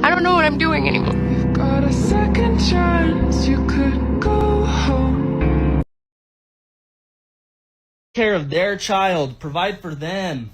I don't know what I'm doing anymore. You've got a second chance, you could go home. Care of their child, provide for them.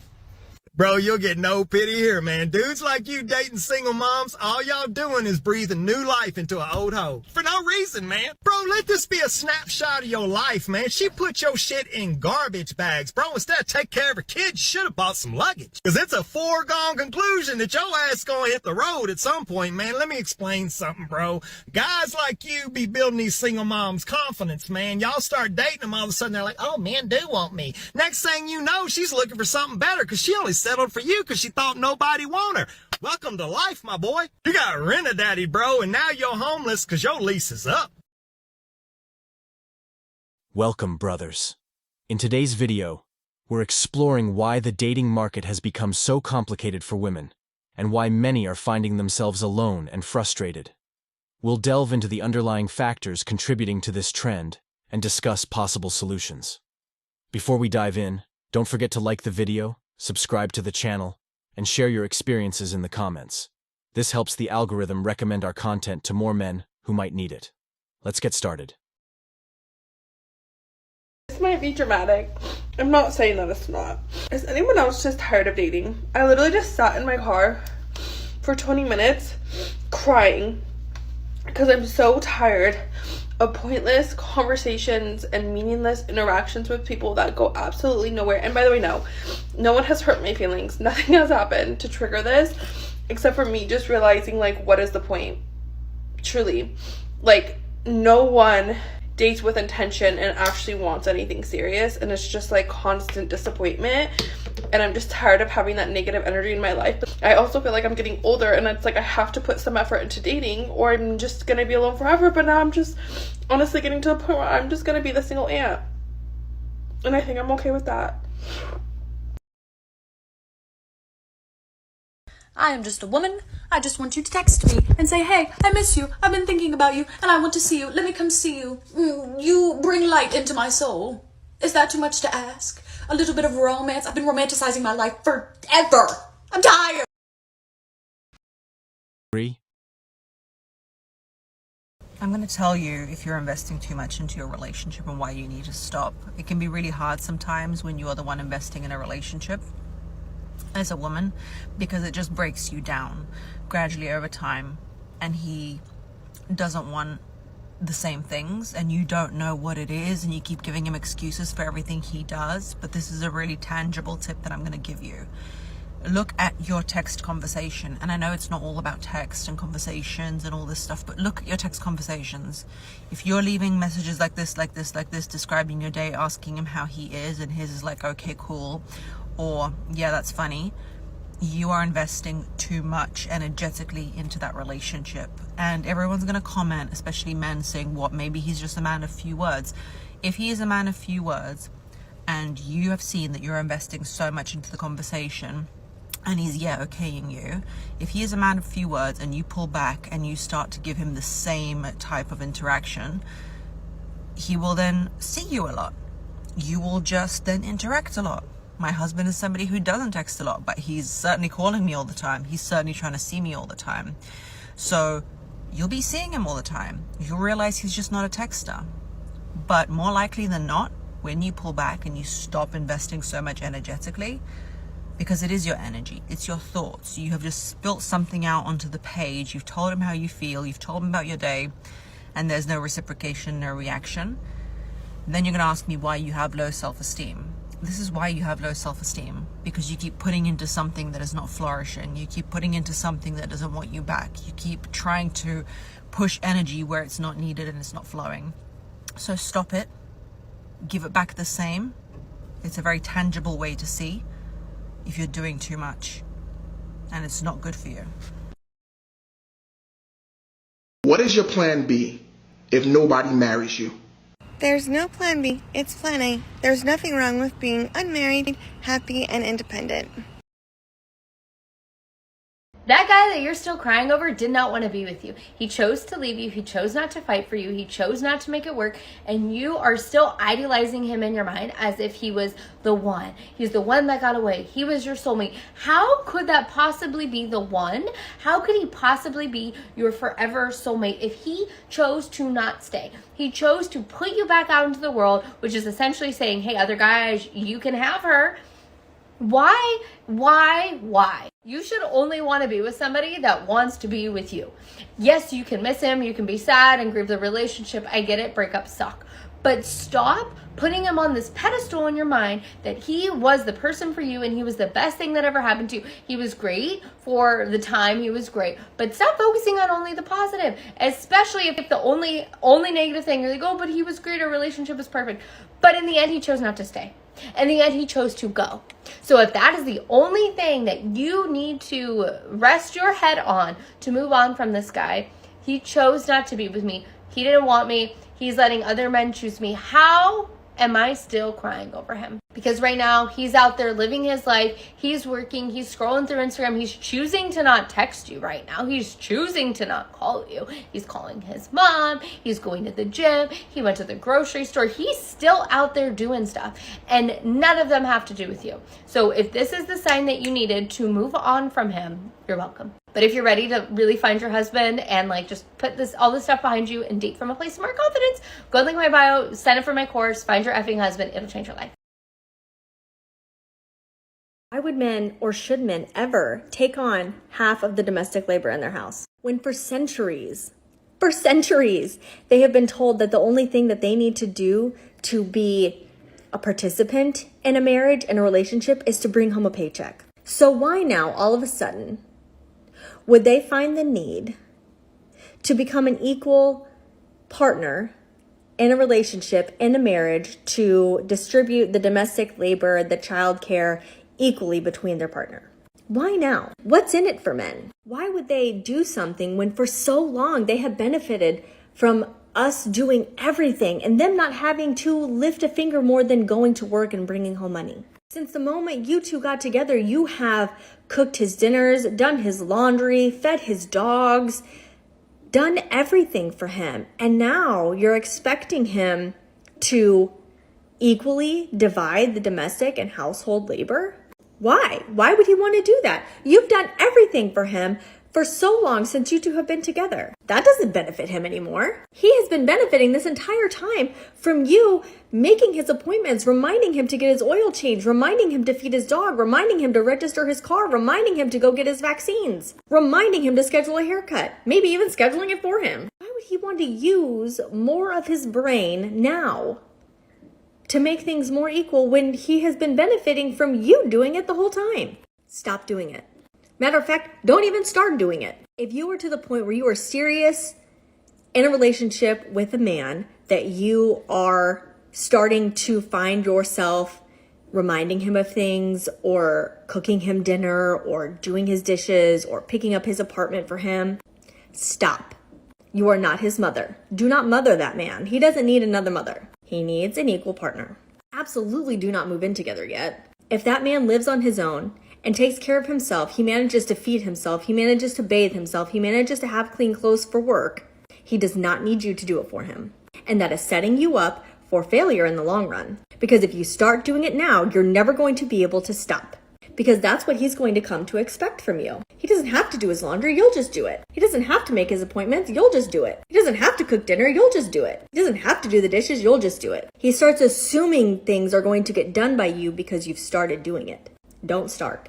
Bro, you'll get no pity here, man. Dudes like you dating single moms, all y'all doing is breathing new life into an old hoe. For no reason, man. Bro, let this be a snapshot of your life, man. She put your shit in garbage bags. Bro, instead of take care of her kids, you should have bought some luggage. Because it's a foregone conclusion that your ass gonna hit the road at some point, man. Let me explain something, bro. Guys like you be building these single moms' confidence, man. Y'all start dating them, all of a sudden they're like, oh, men do want me. Next thing you know, she's looking for something better because she only settled for you because she thought nobody want her. Welcome to life, my boy. You got rent-a-daddy, bro, and now you're homeless because your lease is up. Welcome, brothers. In today's video, we're exploring why the dating market has become so complicated for women, and why many are finding themselves alone and frustrated. We'll delve into the underlying factors contributing to this trend and discuss possible solutions. Before we dive in, don't forget to like the video, subscribe to the channel, and share your experiences in the comments. This helps the algorithm recommend our content to more men who might need it. Let's get started. This might be dramatic. I'm not saying that it's not. Is anyone else just tired of dating? I literally just sat in my car for 20 minutes crying because I'm so tired of pointless conversations and meaningless interactions with people that go absolutely nowhere. And by the way, no one has hurt my feelings. Nothing has happened to trigger this except for me just realizing, like, what is the point? Truly, like, no one dates with intention and actually wants anything serious, and it's just like constant disappointment. And I'm just tired of having that negative energy in my life. But I also feel like I'm getting older, and it's like I have to put some effort into dating or I'm just gonna be alone forever. But now I'm just honestly getting to the point where I'm just gonna be the single aunt, and I think I'm okay with that. I am just a woman. I just want you to text me and say, hey, I miss you. I've been thinking about you and I want to see you. Let me come see you. You bring light into my soul. Is that too much to ask? A little bit of romance? I've been romanticizing my life forever. I'm tired. I'm going to tell you if you're investing too much into your relationship and why you need to stop. It can be really hard sometimes when you are the one investing in a relationship as a woman, because it just breaks you down gradually over time, and he doesn't want the same things and you don't know what it is, and you keep giving him excuses for everything he does. But this is a really tangible tip that I'm going to give you. Look at your text conversation, and I know it's not all about text and conversations and all this stuff, but look at your text conversations. If you're leaving messages like this, describing your day, asking him how he is, and his is like, okay, cool, or yeah, that's funny, you are investing too much energetically into that relationship. And everyone's going to comment, especially men, saying, what, maybe he's just a man of few words. If he is a man of few words and you have seen that you're investing so much into the conversation and he's okaying you, if he is a man of few words and you pull back and you start to give him the same type of interaction, he will then see you a lot. You will just then interact a lot. My husband is somebody who doesn't text a lot, but he's certainly calling me all the time. He's certainly trying to see me all the time. So you'll be seeing him all the time. You'll realize he's just not a texter. But more likely than not, when you pull back and you stop investing so much energetically, because it is your energy, it's your thoughts. You have just spilt something out onto the page. You've told him how you feel. You've told him about your day, and there's no reciprocation, no reaction. Then you're going to ask me why you have low self-esteem. This is why you have low self-esteem, because you keep putting into something that is not flourishing. You keep putting into something that doesn't want you back. You keep trying to push energy where it's not needed and it's not flowing. So stop it. Give it back the same. It's a very tangible way to see if you're doing too much, and it's not good for you. What is your plan B if nobody marries you? There's no plan B, it's plan A. There's nothing wrong with being unmarried, happy, and independent. That guy that you're still crying over did not want to be with you. He chose to leave you. He chose not to fight for you. He chose not to make it work. And you are still idealizing him in your mind as if he was the one. He's the one that got away. He was your soulmate. How could that possibly be the one? How could he possibly be your forever soulmate if he chose to not stay? He chose to put you back out into the world, which is essentially saying, hey, other guys, you can have her. Why? You should only want to be with somebody that wants to be with you. Yes, you can miss him. You can be sad and grieve the relationship. I get it. Breakups suck. But stop putting him on this pedestal in your mind that he was the person for you and he was the best thing that ever happened to you. He was great for the time. He was great. But stop focusing on only the positive, especially if the only negative thing, you're like, oh, but he was great. Our relationship was perfect. But in the end, he chose not to stay. In the end, he chose to go. So if that is the only thing that you need to rest your head on to move on from this guy, he chose not to be with me. He didn't want me. He's letting other men choose me. How am I still crying over him? Because right now he's out there living his life. He's working. He's scrolling through Instagram. He's choosing to not text you right now. He's choosing to not call you. He's calling his mom. He's going to the gym. He went to the grocery store. He's still out there doing stuff. And none of them have to do with you. So if this is the sign that you needed to move on from him, you're welcome. But if you're ready to really find your husband and like just put all this stuff behind you and date from a place of more confidence, go link my bio, sign up for my course, find your effing husband. It'll change your life. Why would men or should men ever take on half of the domestic labor in their house when for centuries, they have been told that the only thing that they need to do to be a participant in a marriage and a relationship is to bring home a paycheck? So why now, all of a sudden, would they find the need to become an equal partner in a relationship, in a marriage, to distribute the domestic labor, the child care equally between their partner? Why now? What's in it for men? Why would they do something when for so long they have benefited from us doing everything and them not having to lift a finger more than going to work and bringing home money? Since the moment you two got together, you have cooked his dinners, done his laundry, fed his dogs, done everything for him. And now you're expecting him to equally divide the domestic and household labor? Why? Why would he want to do that? You've done everything for him for so long since you two have been together. That doesn't benefit him anymore. He has been benefiting this entire time from you making his appointments, reminding him to get his oil changed, reminding him to feed his dog, reminding him to register his car, reminding him to go get his vaccines, reminding him to schedule a haircut, maybe even scheduling it for him. Why would he want to use more of his brain now to make things more equal when he has been benefiting from you doing it the whole time? Stop doing it. Matter of fact, don't even start doing it. If you are to the point where you are serious in a relationship with a man, that you are starting to find yourself reminding him of things or cooking him dinner or doing his dishes or picking up his apartment for him, stop. You are not his mother. Do not mother that man. He doesn't need another mother. He needs an equal partner. Absolutely do not move in together yet. If that man lives on his own and takes care of himself, he manages to feed himself, he manages to bathe himself, he manages to have clean clothes for work, he does not need you to do it for him. And that is setting you up for failure in the long run. Because if you start doing it now, you're never going to be able to stop. Because that's what he's going to come to expect from you. He doesn't have to do his laundry, you'll just do it. He doesn't have to make his appointments, you'll just do it. He doesn't have to cook dinner, you'll just do it. He doesn't have to do the dishes, you'll just do it. He starts assuming things are going to get done by you because you've started doing it. Don't start.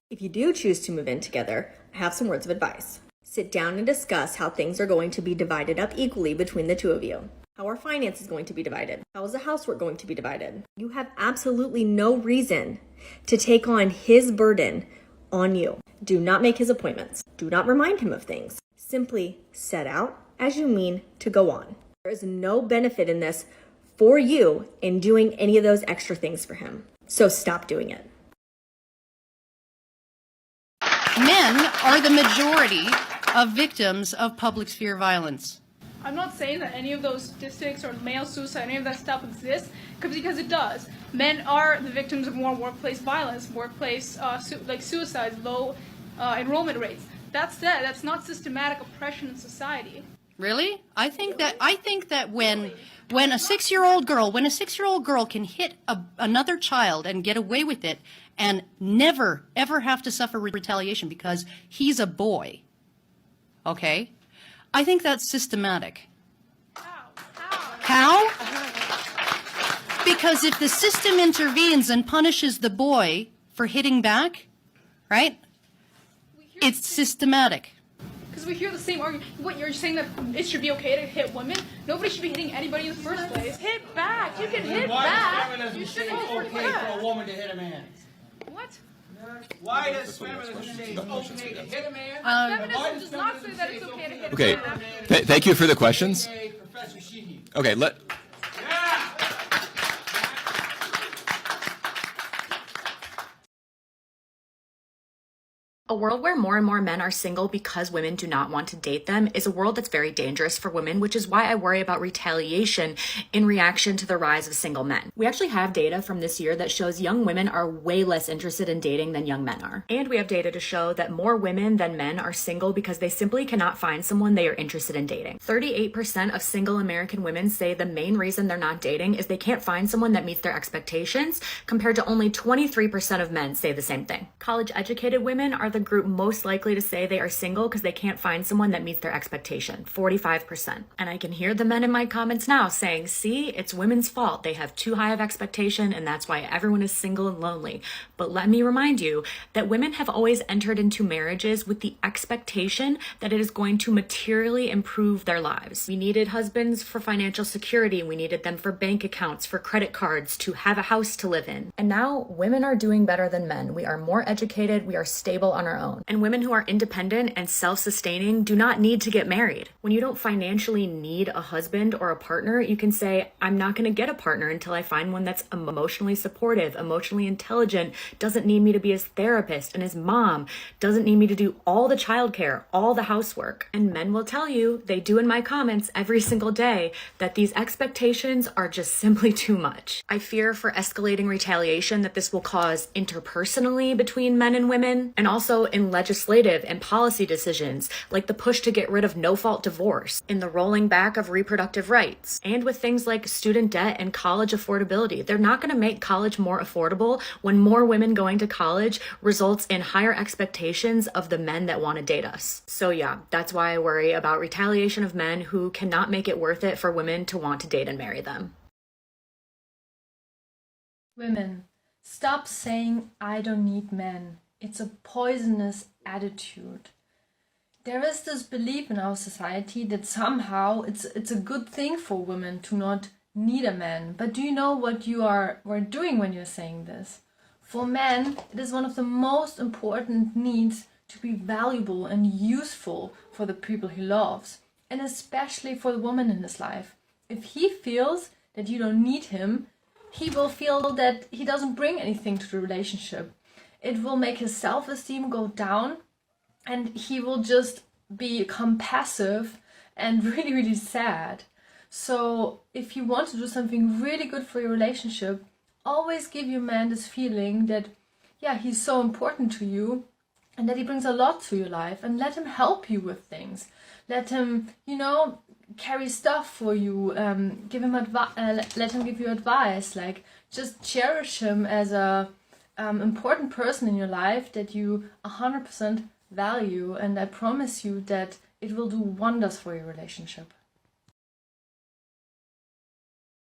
If you do choose to move in together, I have some words of advice. Sit down and discuss how things are going to be divided up equally between the two of you. How are finances going to be divided? How is the housework going to be divided? You have absolutely no reason to take on his burden on you. Do not make his appointments. Do not remind him of things. Simply set out as you mean to go on. There is no benefit in this for you in doing any of those extra things for him. So stop doing it. Men are the majority of victims of public sphere violence. I'm not saying that any of those statistics or male suicide, any of that stuff exists, because it does. Men are the victims of more workplace violence, workplace like suicides, low enrollment rates. That's it. That's not systematic oppression in society. Really? I think that when a 6-year-old girl can hit another child and get away with it and never ever have to suffer retaliation because he's a boy, okay? I think that's systematic. How? Because if the system intervenes and punishes the boy for hitting back, right? It's systematic. Because we hear the same argument. What, you're saying that it should be okay to hit women? Nobody should be hitting anybody in the first place. Hit back. You can hit back. You shouldn't hit okay for a woman to hit a man? What? Why does feminism say it's okay to hit a man? Feminism does not say that it's okay to hit Okay. a man. Thank you for the questions. Okay, A world where more and more men are single because women do not want to date them is a world that's very dangerous for women, which is why I worry about retaliation in reaction to the rise of single men. We actually have data from this year that shows young women are way less interested in dating than young men are. And we have data to show that more women than men are single because they simply cannot find someone they are interested in dating. 38% of single American women say the main reason they're not dating is they can't find someone that meets their expectations, compared to only 23% of men say the same thing. College-educated women are the group most likely to say they are single because they can't find someone that meets their expectation, 45%. And I can hear the men in my comments now saying, see, it's women's fault. They have too high of expectation and that's why everyone is single and lonely. But let me remind you that women have always entered into marriages with the expectation that it is going to materially improve their lives. We needed husbands for financial security. We needed them for bank accounts, for credit cards, to have a house to live in. And now women are doing better than men. We are more educated. We are stable on our own. And women who are independent and self-sustaining do not need to get married. When you don't financially need a husband or a partner, you can say, I'm not going to get a partner until I find one that's emotionally supportive, emotionally intelligent, doesn't need me to be his therapist and his mom, doesn't need me to do all the childcare, all the housework. And men will tell you, they do in my comments every single day, that these expectations are just simply too much. I fear for escalating retaliation that this will cause interpersonally between men and women, and also in legislative and policy decisions, like the push to get rid of no-fault divorce, in the rolling back of reproductive rights, and with things like student debt and college affordability. They're not going to make college more affordable when more women going to college results in higher expectations of the men that want to date us. So yeah, that's why I worry about retaliation of men who cannot make it worth it for women to want to date and marry them. Women, stop saying I don't need men. It's a poisonous attitude. There is this belief in our society that somehow it's a good thing for women to not need a man. But do you know what you are doing when you're saying this? For men, it is one of the most important needs to be valuable and useful for the people he loves, and especially for the woman in his life. If he feels that you don't need him, he will feel that he doesn't bring anything to the relationship. It will make his self-esteem go down, and he will just become passive and really, really sad. So if you want to do something really good for your relationship, always give your man this feeling that, yeah, he's so important to you and that he brings a lot to your life, and let him help you with things. Let him, carry stuff for you, give him let him give you advice, like just cherish him as a important person in your life that you 100% value, and I promise you that it will do wonders for your relationship.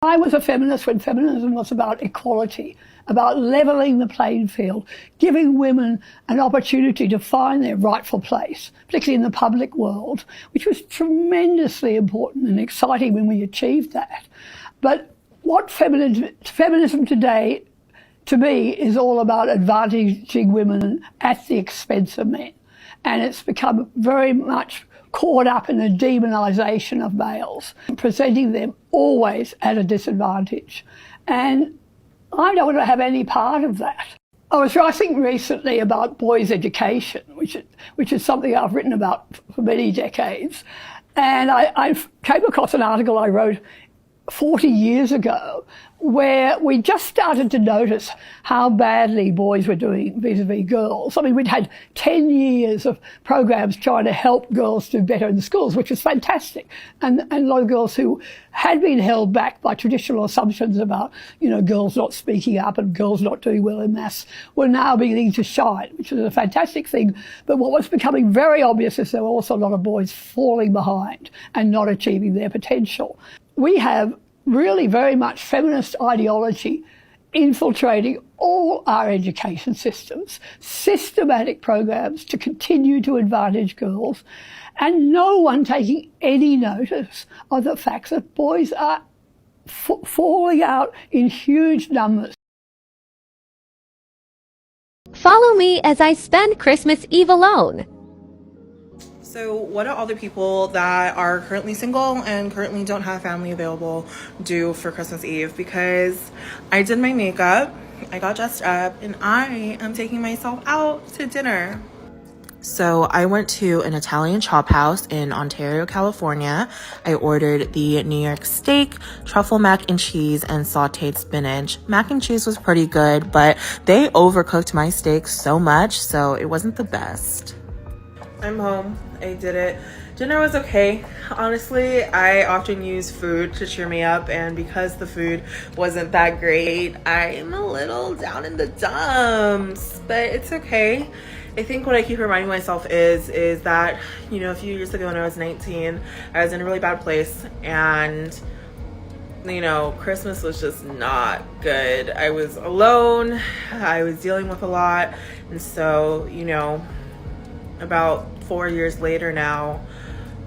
I was a feminist when feminism was about equality, about levelling the playing field, giving women an opportunity to find their rightful place, particularly in the public world, which was tremendously important and exciting when we achieved that. But what feminism today, to me, is all about advantaging women at the expense of men. And it's become very much caught up in the demonisation of males, presenting them always at a disadvantage. And I don't want to have any part of that. I was writing recently about boys' education, which is something I've written about for many decades. And I came across an article I wrote 40 years ago, where we just started to notice how badly boys were doing vis-a-vis girls. I mean, we'd had 10 years of programs trying to help girls do better in the schools, which was fantastic. And a lot of girls who had been held back by traditional assumptions about, you know, girls not speaking up and girls not doing well in maths were now beginning to shine, which was a fantastic thing. But what was becoming very obvious is there were also a lot of boys falling behind and not achieving their potential. We have really very much feminist ideology infiltrating all our education systems, systematic programs to continue to advantage girls, and no one taking any notice of the fact that boys are falling out in huge numbers. Follow me as I spend Christmas Eve alone. So what do all the people that are currently single and currently don't have family available do for Christmas Eve? Because I did my makeup, I got dressed up, and I am taking myself out to dinner. So I went to an Italian chop house in Ontario, California. I ordered the New York steak, truffle mac and cheese, and sauteed spinach. Mac and cheese was pretty good, but they overcooked my steak so much, so it wasn't the best. I'm home. I did it. Dinner was okay. Honestly, I often use food to cheer me up, and because the food wasn't that great, I'm a little down in the dumps, but it's okay. I think what I keep reminding myself is that, you know, a few years ago when I was 19, I was in a really bad place, and you know, Christmas was just not good. I was alone. I was dealing with a lot, and so, you know, about 4 years later now,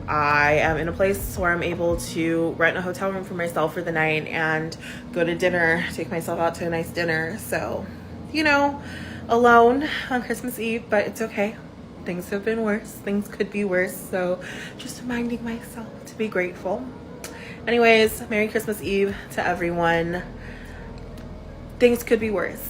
I am in a place where I'm able to rent a hotel room for myself for the night and go to dinner, take myself out to a nice dinner. So, you know, alone on Christmas Eve, but it's okay. Things have been worse. Things could be worse. So just reminding myself to be grateful. Anyways, Merry Christmas Eve to everyone. Things could be worse.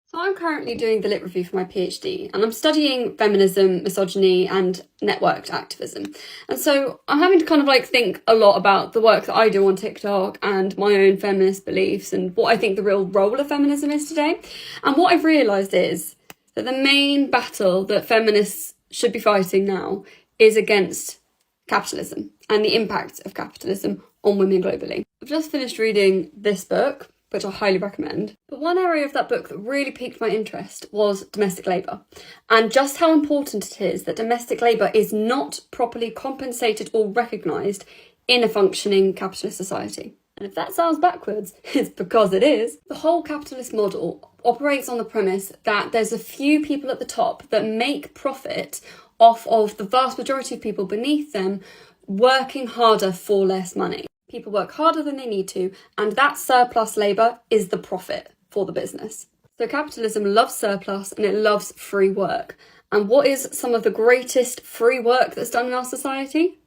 So I'm currently doing the lit review for my PhD, and I'm studying feminism, misogyny and networked activism. And so I'm having to kind of like think a lot about the work that I do on TikTok and my own feminist beliefs and what I think the real role of feminism is today. And what I've realised is that the main battle that feminists should be fighting now is against capitalism and the impact of capitalism on women globally. I've just finished reading this book, which I highly recommend. But one area of that book that really piqued my interest was domestic labour, and just how important it is that domestic labour is not properly compensated or recognised in a functioning capitalist society. And if that sounds backwards, it's because it is. The whole capitalist model operates on the premise that there's a few people at the top that make profit off of the vast majority of people beneath them working harder for less money. People work harder than they need to, and that surplus labour is the profit for the business. So capitalism loves surplus and it loves free work. And what is some of the greatest free work that's done in our society?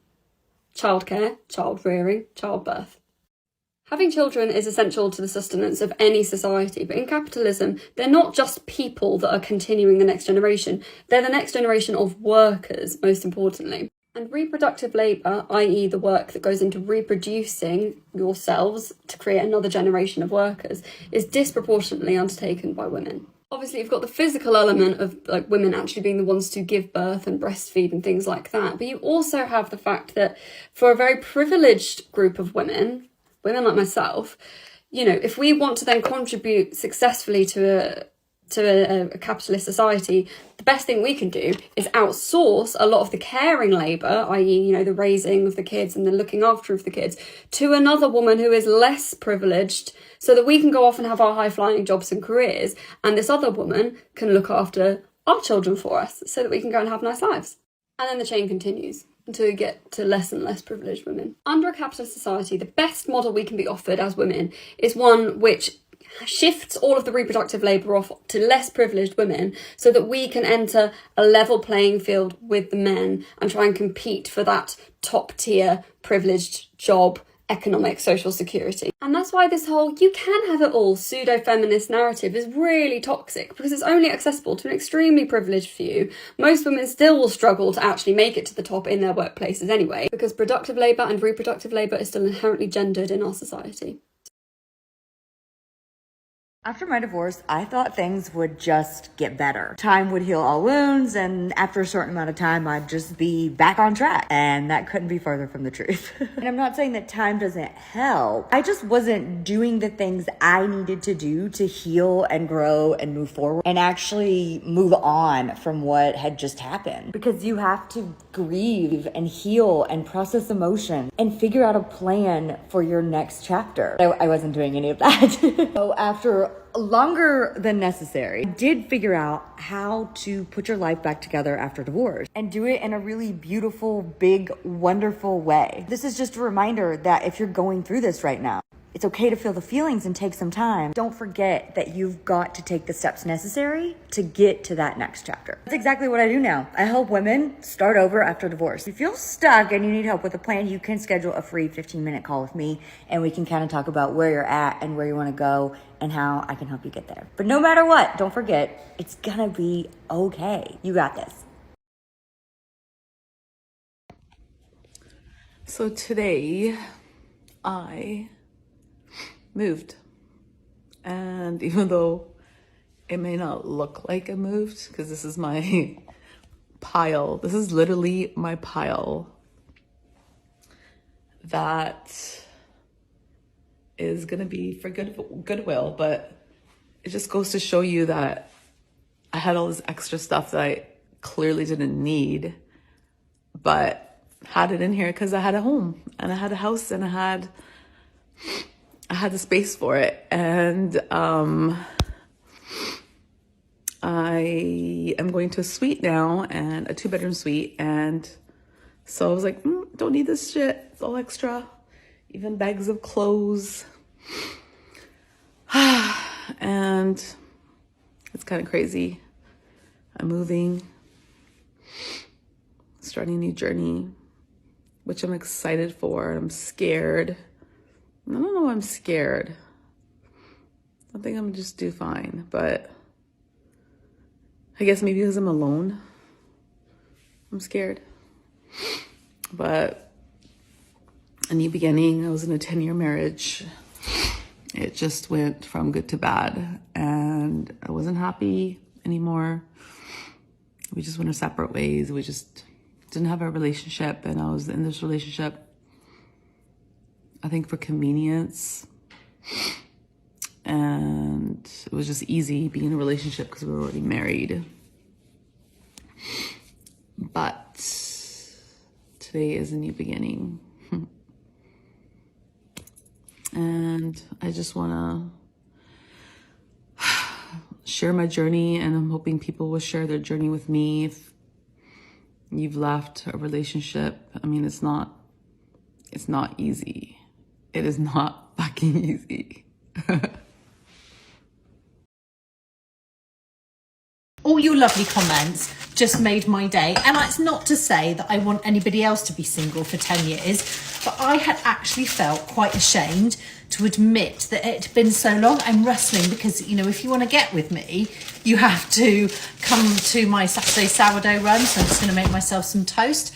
Childcare, child rearing, childbirth. Having children is essential to the sustenance of any society, but in capitalism, they're not just people that are continuing the next generation, they're the next generation of workers, most importantly. And reproductive labour, i.e. the work that goes into reproducing yourselves to create another generation of workers, is disproportionately undertaken by women. Obviously, you've got the physical element of like women actually being the ones to give birth and breastfeed and things like that, but you also have the fact that for a very privileged group of women like myself, you know, if we want to then contribute successfully to a capitalist society, the best thing we can do is outsource a lot of the caring labour, i.e., you know, the raising of the kids and the looking after of the kids, to another woman who is less privileged, so that we can go off and have our high-flying jobs and careers, and this other woman can look after our children for us, so that we can go and have nice lives. And then the chain continues until we get to less and less privileged women. Under a capitalist society, the best model we can be offered as women is one which shifts all of the reproductive labour off to less privileged women so that we can enter a level playing field with the men and try and compete for that top tier privileged job economic social security. And that's why this whole you can have it all pseudo-feminist narrative is really toxic, because it's only accessible to an extremely privileged few. Most women still will struggle to actually make it to the top in their workplaces anyway, because productive labour and reproductive labour is still inherently gendered in our society. After my divorce, I thought things would just get better. Time would heal all wounds, and after a certain amount of time, I'd just be back on track. And that couldn't be further from the truth. And I'm not saying that time doesn't help. I just wasn't doing the things I needed to do to heal and grow and move forward and actually move on from what had just happened. Because you have to grieve and heal and process emotion and figure out a plan for your next chapter. I wasn't doing any of that. So after longer than necessary, I did figure out how to put your life back together after divorce and do it in a really beautiful, big, wonderful way. This is just a reminder that if you're going through this right now, it's okay to feel the feelings and take some time. Don't forget that you've got to take the steps necessary to get to that next chapter. That's exactly what I do now. I help women start over after divorce. If you feel stuck and you need help with a plan, you can schedule a free 15-minute call with me, and we can kind of talk about where you're at and where you want to go and how I can help you get there. But no matter what, don't forget, it's gonna be okay. You got this. So today, I moved, and even though it may not look like I moved, because this is my pile, this is literally my pile that is gonna be for goodwill, but it just goes to show you that I had all this extra stuff that I clearly didn't need, but had it in here because I had a home and I had a house and I had the space for it. And I am going to a suite now, and a 2-bedroom suite. And so I was like, don't need this shit. It's all extra. Even bags of clothes. And it's kind of crazy. I'm moving, starting a new journey, which I'm excited for. I'm scared. I don't know why I'm scared. I think I'm gonna just do fine, but I guess maybe because I'm alone, I'm scared. But a new beginning. I was in a 10-year marriage. It just went from good to bad, and I wasn't happy anymore. We just went our separate ways. We just didn't have a relationship, and I was in this relationship, I think, for convenience, and it was just easy being in a relationship because we were already married. But today is a new beginning. And I just want to share my journey, and I'm hoping people will share their journey with me. If you've left a relationship, I mean, it's not easy. It is not fucking easy. All your lovely comments just made my day. And it's not to say that I want anybody else to be single for 10 years, but I had actually felt quite ashamed to admit that it had been so long. I'm wrestling because, you know, if you want to get with me, you have to come to my Saturday sourdough run. So I'm just going to make myself some toast.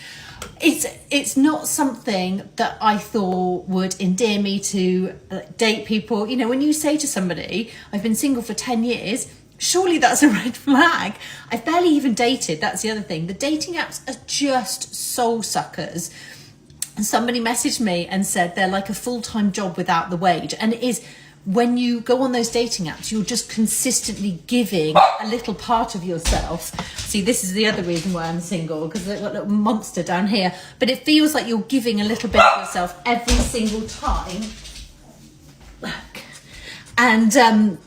It's not something that I thought would endear me to date people. You know, when you say to somebody, I've been single for 10 years, surely that's a red flag. I've barely even dated. That's the other thing. The dating apps are just soul suckers. And somebody messaged me and said they're like a full-time job without the wage. And it is, when you go on those dating apps, you're just consistently giving a little part of yourself. See, this is the other reason why I'm single, because I've got a little monster down here. But it feels like you're giving a little bit of yourself every single time. Look. And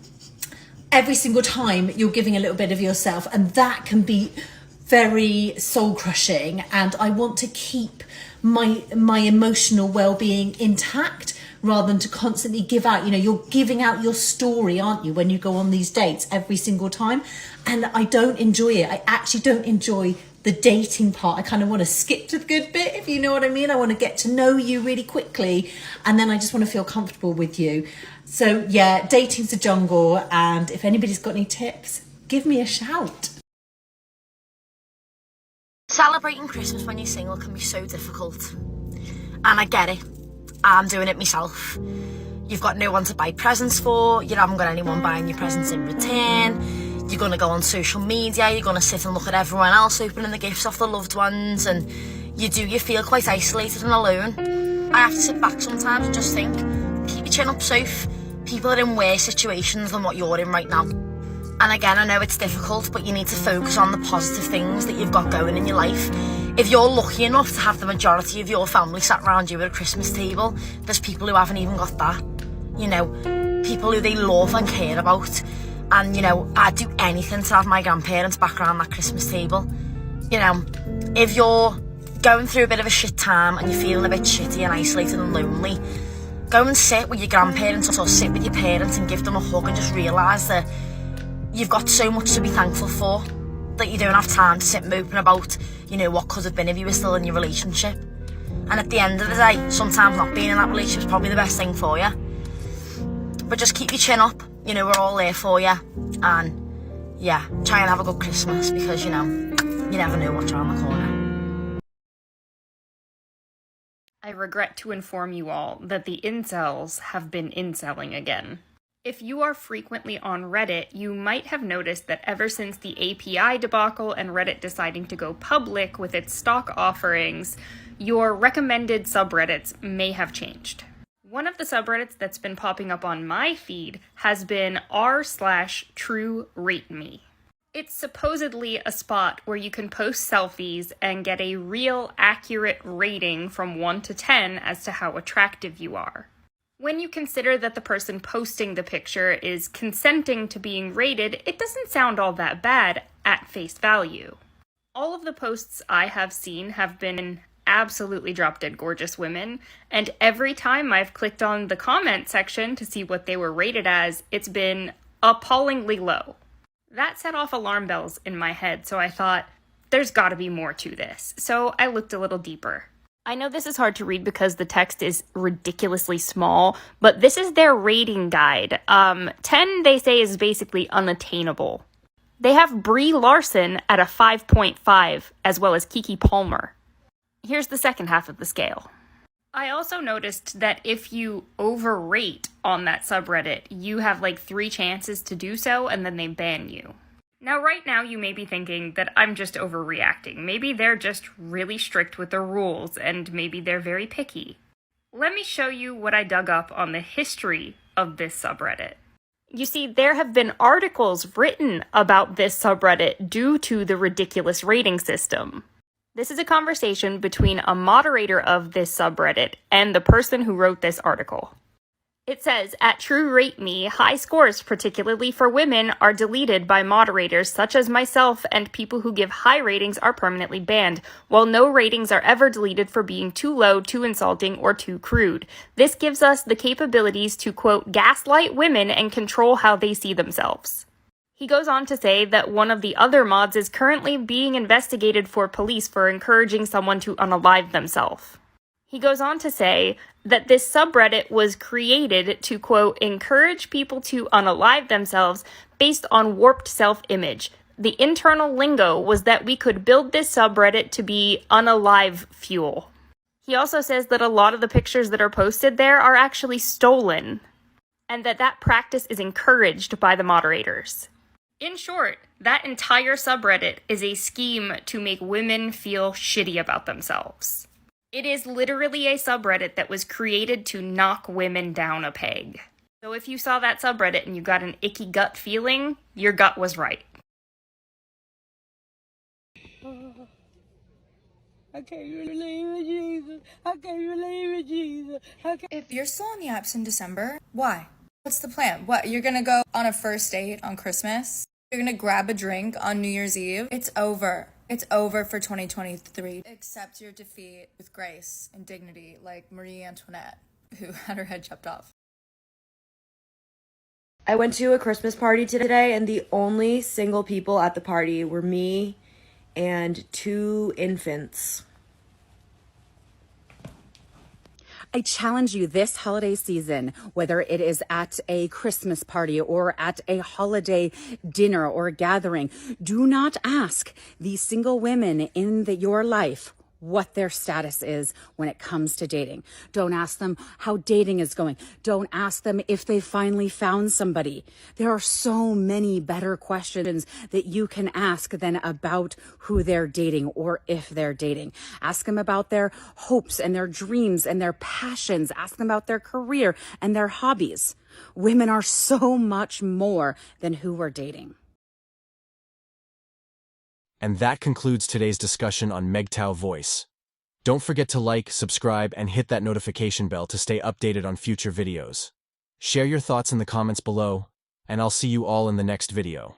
every single time you're giving a little bit of yourself, and that can be very soul crushing. And I want to keep my emotional well-being intact rather than to constantly give out. You know, you're giving out your story, aren't you, when you go on these dates every single time? And I don't enjoy it. I actually don't enjoy the dating part. I kind of want to skip to the good bit, if you know what I mean. I want to get to know you really quickly, and then I just want to feel comfortable with you. So yeah, dating's a jungle, and if anybody's got any tips, give me a shout. Celebrating Christmas when you're single can be so difficult, and I get it. I'm doing it myself. You've got no one to buy presents for, you haven't got anyone buying you presents in return, you're going to go on social media, you're going to sit and look at everyone else opening the gifts off their loved ones, and you feel quite isolated and alone. I have to sit back sometimes and just think, keep your chin up, Soph. People are in worse situations than what you're in right now. And again, I know it's difficult, but you need to focus on the positive things that you've got going in your life. If you're lucky enough to have the majority of your family sat around you at a Christmas table, there's people who haven't even got that. You know, people who they love and care about. And, you know, I'd do anything to have my grandparents back around that Christmas table. You know, if you're going through a bit of a shit time and you're feeling a bit shitty and isolated and lonely, go and sit with your grandparents or sit with your parents and give them a hug and just realise that you've got so much to be thankful for, that you don't have time to sit moping about, you know, what could have been if you were still in your relationship. And at the end of the day, sometimes not being in that relationship is probably the best thing for you. But just keep your chin up, you know, we're all there for you. And yeah, try and have a good Christmas, because, you know, you never know what's around the corner. I regret to inform you all that the incels have been incelling again. If you are frequently on Reddit, you might have noticed that ever since the API debacle and Reddit deciding to go public with its stock offerings, your recommended subreddits may have changed. One of the subreddits that's been popping up on my feed has been r/TrueRateMe. It's supposedly a spot where you can post selfies and get a real accurate rating from 1 to 10 as to how attractive you are. When you consider that the person posting the picture is consenting to being rated, it doesn't sound all that bad at face value. All of the posts I have seen have been absolutely drop-dead gorgeous women, and every time I've clicked on the comment section to see what they were rated as, it's been appallingly low. That set off alarm bells in my head, so I thought, there's gotta be more to this. So I looked a little deeper. I know this is hard to read because the text is ridiculously small, but this is their rating guide. 10, they say, is basically unattainable. They have Brie Larson at a 5.5, as well as Keke Palmer. Here's the second half of the scale. I also noticed that if you overrate on that subreddit, you have like 3 chances to do so, and then they ban you. Now, right now, you may be thinking that I'm just overreacting. Maybe they're just really strict with their rules, and maybe they're very picky. Let me show you what I dug up on the history of this subreddit. You see, there have been articles written about this subreddit due to the ridiculous rating system. This is a conversation between a moderator of this subreddit and the person who wrote this article. It says, at TrueRateMe, high scores, particularly for women, are deleted by moderators such as myself, and people who give high ratings are permanently banned, while no ratings are ever deleted for being too low, too insulting, or too crude. This gives us the capabilities to, quote, gaslight women and control how they see themselves. He goes on to say that one of the other mods is currently being investigated for police for encouraging someone to unalive themselves. He goes on to say that this subreddit was created to, quote, encourage people to unalive themselves based on warped self-image. The internal lingo was that we could build this subreddit to be unalive fuel. He also says that a lot of the pictures that are posted there are actually stolen, and that practice is encouraged by the moderators. In short, that entire subreddit is a scheme to make women feel shitty about themselves. It is literally a subreddit that was created to knock women down a peg. So if you saw that subreddit and you got an icky gut feeling, your gut was right. I can't believe it, Jesus. I can't believe it, Jesus. If you're still on the apps in December, why? What's the plan? What, you're gonna go on a first date on Christmas? You're gonna grab a drink on New Year's Eve? It's over. It's over for 2023. Accept your defeat with grace and dignity, like Marie Antoinette, who had her head chopped off. I went to a Christmas party today, and the only single people at the party were me and 2 infants. I challenge you this holiday season, whether it is at a Christmas party or at a holiday dinner or gathering, do not ask these single women in your life what their status is when it comes to dating. Don't ask them how dating is going. Don't ask them if they finally found somebody. There are so many better questions that you can ask than about who they're dating or if they're dating. Ask them about their hopes and their dreams and their passions. Ask them about their career and their hobbies. Women are so much more than who we're dating. And that concludes today's discussion on MGTOW Voice. Don't forget to like, subscribe, and hit that notification bell to stay updated on future videos. Share your thoughts in the comments below, and I'll see you all in the next video.